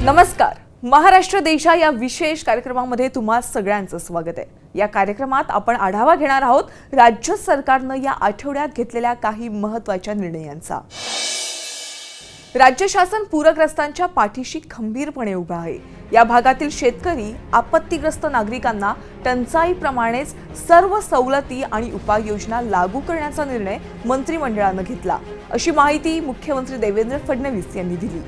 नमस्कार. महाराष्ट्र देशा या विशेष कार्यक्रमामध्ये तुम्हा सगळ्यांचं स्वागत आहे. या कार्यक्रमात आपण आढावा घेणार आहोत राज्य सरकारनं या आठवड्यात घेतलेल्या काही महत्त्वाच्या निर्णयांचा. राज्य शासन पूरग्रस्तांच्या पाठीशी खंबीरपणे उभा आहे. या भागातील शेतकरी, आपत्तीग्रस्त नागरिकांना टंचाईप्रमाणेच सर्व सवलती आणि उपाययोजना लागू करण्याचा निर्णय मंत्रिमंडळानं घेतला, अशी माहिती मुख्यमंत्री देवेंद्र फडणवीस यांनी दिली.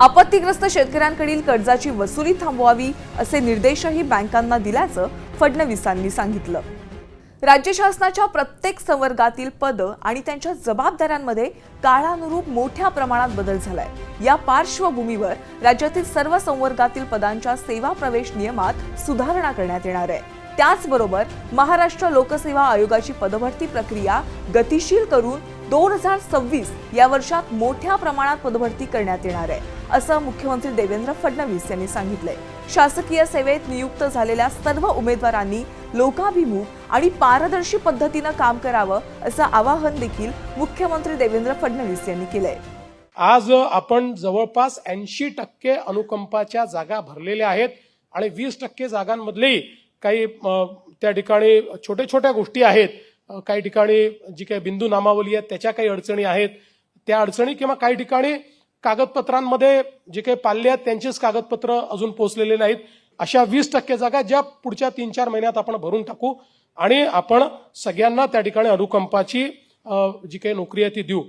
आपत्तीग्रस्त शेतकऱ्यांकडील कर्जाची वसुली थांबवावी असे निर्देशही बँकांना दिल्याचं फडणवीसांनी सांगितलं. राज्य शासनाच्या प्रत्येक संवर्गातील पद आणि त्यांच्या जबाबदाऱ्यांमध्ये काळानुरूप मोठ्या प्रमाणात बदल झालाय. या पार्श्वभूमीवर राज्यातील सर्व संवर्गातील पदांच्या सेवा प्रवेश नियमात सुधारणा करण्यात येणार आहे. त्याचबरोबर महाराष्ट्र लोकसेवा आयोगाची पदभरती प्रक्रिया गतिशील करून 2026 या वर्षात मोठ्या प्रमाणात पदभरती करण्यात येणार आहे, असं मुख्यमंत्री देवेंद्र फडणवीस यांनी सांगितलंय. शासकीय सेवेत नियुक्त झालेल्या सर्व उमेदवारांनी लोकाभिमुख आणि पारदर्शी पद्धतीनं काम करावं, असं आवाहन देखील मुख्यमंत्री देवेंद्र फडणवीस यांनी केलंय. आज आपण जवळपास 80% अनुकंपाच्या जागा भरलेल्या आहेत आणि 20% जागांमधले काही त्या ठिकाणी छोट्या छोट्या गोष्टी आहेत. काही ठिकाणी जी काही बिंदू नामावली आहेत त्याच्या काही अडचणी आहेत. त्या अडचणी किंवा काही ठिकाणी कागदपत्रांमध्ये जे काही पाल्ले आहेत त्यांचेच कागदपत्र अजून पोहोचलेले नाहीत. अशा 20% जागा ज्या पुढच्या 3-4 महिन्यात आपण भरून टाकू आणि आपण सगळ्यांना त्या ठिकाणी अनुकंपाची जी काही नोकरी आहे ती देऊ.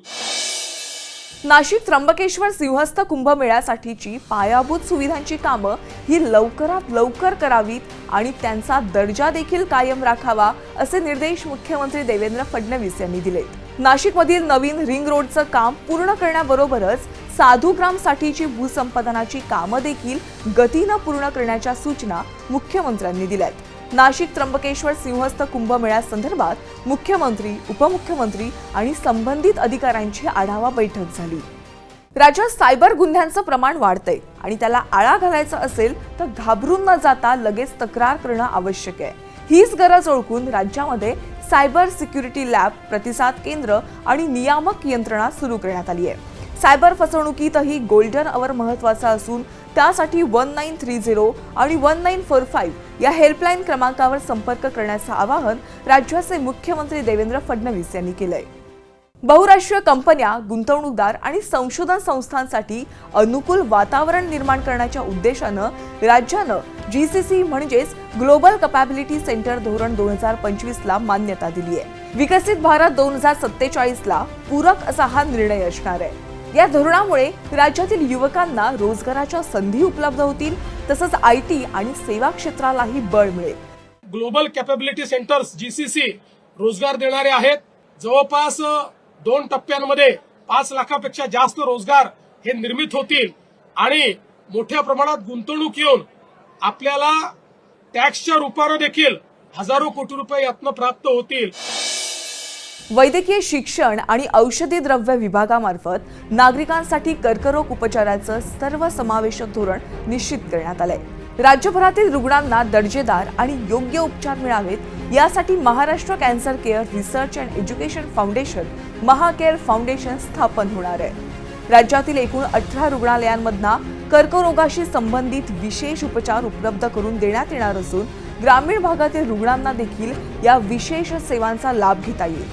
नाशिक त्र्यंबकेश्वर सिंहस्थ कुंभमेळ्यासाठीची पायाभूत सुविधांची कामं ही लवकरात लवकर करावीत आणि त्यांचा दर्जा देखील कायम राखावा, असे निर्देश मुख्यमंत्री देवेंद्र फडणवीस यांनी दिले. नाशिकमधील नवीन रिंग रोडचं काम पूर्ण करण्याबरोबरच साधूग्रामसाठीची भूसंपादनाची कामं देखील गतीनं पूर्ण करण्याच्या सूचना मुख्यमंत्र्यांनी दिल्यात. नाशिक त्र्यंबकेश्वर सिंहस्थ कुंभमेळ्यासंदर्भात मुख्यमंत्री, उपमुख्यमंत्री आणि संबंधित अधिकाऱ्यांची आढावा बैठक झाली. राज्यात सायबर गुन्ह्यांचं प्रमाण वाढतंय आणि त्याला आळा घालायचा असेल तर घाबरून न जाता लगेच तक्रार करणं आवश्यक आहे. हीच गरज ओळखून राज्यामध्ये सायबर सिक्युरिटी लॅब, प्रतिसाद केंद्र आणि नियामक यंत्रणा सुरू करण्यात आली आहे. सायबर फसवणुकीतही गोल्डन अवर महत्त्वाचा असून त्यासाठी 1930 आणि 1945 या हेल्पलाईन क्रमांकावर संपर्क करण्याचं आवाहन राज्याचे मुख्यमंत्री देवेंद्र फडणवीस यांनी केलंय. बहुराष्ट्रीय कंपन्या, गुंतवणूकदार आणि संशोधन संस्थांसाठी अनुकूल वातावरण निर्माण करण्याच्या उद्देशानं राज्यानं GCC म्हणजेच ग्लोबल कॅपॅबिलिटी सेंटर धोरण 2025 ला मान्यता दिली आहे. विकसित भारत 2047 ला पूरक असा हा निर्णय असणार आहे. या धोरणामुळे राज्यातील युवकांना रोजगाराच्या संधी उपलब्ध होतील, तसंच IT आणि सेवा क्षेत्रालाही बळ मिळेल. ग्लोबल कॅपॅबिलिटी सेंटर्स GCC रोजगार देणारे आहेत. जवळपास 2 टप्प्यांमध्ये 5 लाखापेक्षा जास्त रोजगार हे निर्मित होतील आणि मोठ्या प्रमाणात गुंतवणूक येऊन आपल्याला टॅक्सच्या रूपानं देखील हजारो कोटी रुपये यातनं प्राप्त होतील. वैद्यकीय शिक्षण आणि औषधी द्रव्य विभागामार्फत नागरिकांसाठी कर्करोग उपचाराचं सर्वसमावेशक धोरण निश्चित करण्यात आलंय. राज्यभरातील रुग्णांना दर्जेदार आणि योग्य उपचार मिळावेत यासाठी Maharashtra cancer care research and education foundation, MahaCare foundation स्थापन होणार आहे. राज्यातील एकूण 18 रुग्णालयांमधना कर्करोगाशी संबंधित विशेष उपचार उपलब्ध करून देण्यात येणार असून ग्रामीण भागातील रुग्णांना देखील या विशेष सेवांचा लाभ घेता येईल.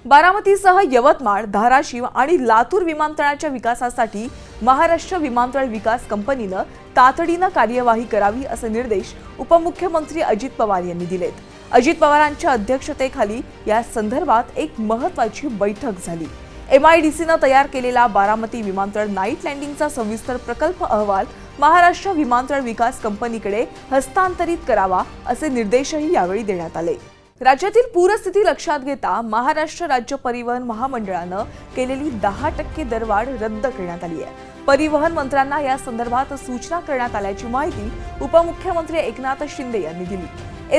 बारामतीसह यवतमाळ, धाराशिव आणि लातूर विमानतळाच्या विकासासाठी महाराष्ट्र विमानतळ विकास कंपनीनं तातडीनं कार्यवाही करावी, असे निर्देश उपमुख्यमंत्री अजित पवार यांनी दिलेत. अजित पवारांच्या अध्यक्षतेखाली या संदर्भात एक महत्त्वाची बैठक झाली. MIDCनं तयार केलेला बारामती विमानतळ नाईट लँडिंगचा सविस्तर प्रकल्प अहवाल महाराष्ट्र विमानतळ विकास कंपनीकडे हस्तांतरित करावा, असे निर्देशही यावेळी देण्यात आले. राज्यातील पूरस्थिती लक्षात घेता महाराष्ट्र राज्य परिवहन महामंडळानं केलेली 10% दरवाढ रद्द करण्यात आली आहे. परिवहन मंत्र्यांना या संदर्भात सूचना करण्यात आल्याची माहिती उपमुख्यमंत्री एकनाथ शिंदे यांनी दिली.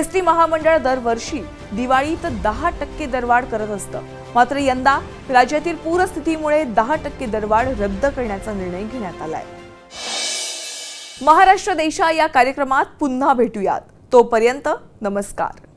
ST महामंडळ दरवर्षी दिवाळीत 10% दरवाढ करत असतं, मात्र यंदा राज्यातील पूरस्थितीमुळे 10% दरवाढ रद्द करण्याचा निर्णय घेण्यात आलाय. महाराष्ट्र देशा या कार्यक्रमात पुन्हा भेटूयात. तोपर्यंत नमस्कार.